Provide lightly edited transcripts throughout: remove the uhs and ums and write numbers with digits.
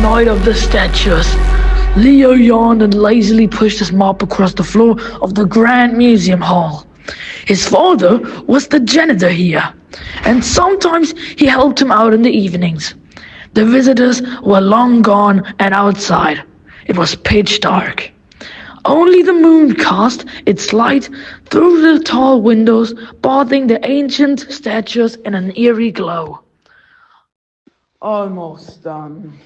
night of the statues. Leo yawned and lazily pushed his mop across the floor of the Grand Museum Hall. His father was the janitor here, and sometimes he helped him out in the evenings. The visitors were long gone and outside. It was pitch dark. Only the moon cast its light through the tall windows, bathing the ancient statues in an eerie glow. Almost done.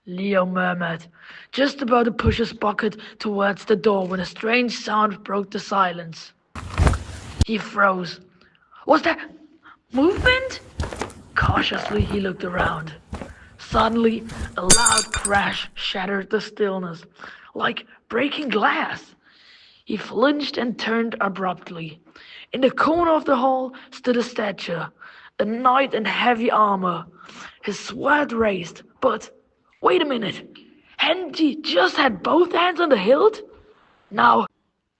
Leo murmured, just about to push his bucket towards the door when a strange sound broke the silence. He froze. Was there movement? Cautiously, he looked around. Suddenly, a loud crash shattered the stillness, like breaking glass. He flinched and turned abruptly. In the corner of the hall stood a statue, a knight in heavy armor. His sweat raced, but wait a minute. Hadn't he just had both hands on the hilt? Now,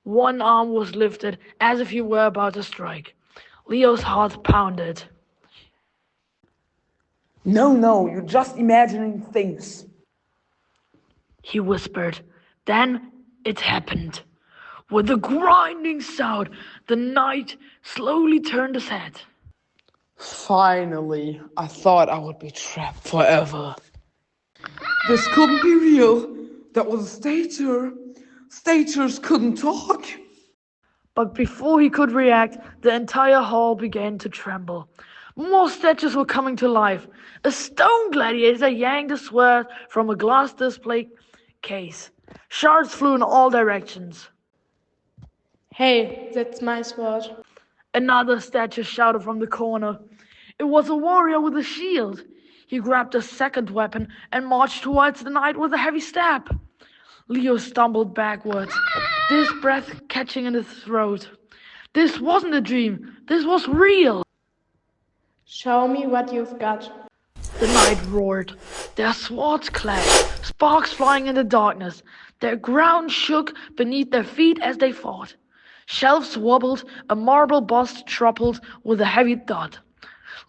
one arm was lifted as if he were about to strike. Leo's heart pounded. No, you're just imagining things. He whispered. Then it happened. With a grinding sound, the knight slowly turned his head. Finally, I thought I would be trapped forever. This couldn't be real. That was a statue. Statues couldn't talk. But before he could react, the entire hall began to tremble. More statues were coming to life. A stone gladiator yanked a sword from a glass display case. Shards flew in all directions. Hey, that's my sword. Another statue shouted from the corner. It was a warrior with a shield. He grabbed a second weapon and marched towards the knight with a heavy step. Leo stumbled backwards, his breath catching in his throat. This wasn't a dream. This was real. Show me what you've got. The knight roared. Their swords clashed, sparks flying in the darkness. Their ground shook beneath their feet as they fought. Shelves wobbled, a marble bust toppled with a heavy thud.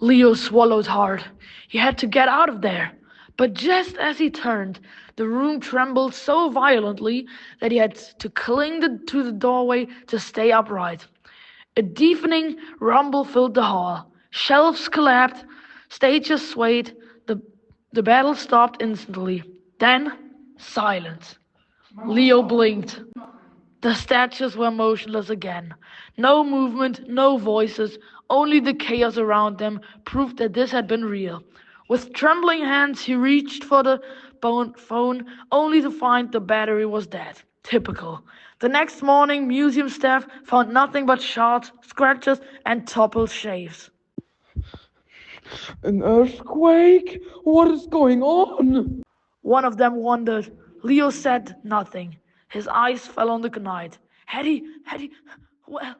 Leo swallowed hard. He had to get out of there. But just as he turned, the room trembled so violently that he had to cling to the doorway to stay upright. A deafening rumble filled the hall. Shelves collapsed, stages swayed, the battle stopped instantly. Then, silence. Leo blinked. The statues were motionless again. No movement, no voices, only the chaos around them proved that this had been real. With trembling hands, he reached for the phone, only to find the battery was dead. Typical. The next morning, museum staff found nothing but shards, scratches, and toppled shapes. An earthquake? What is going on? One of them wondered. Leo said nothing. His eyes fell on the knight. Had he, well,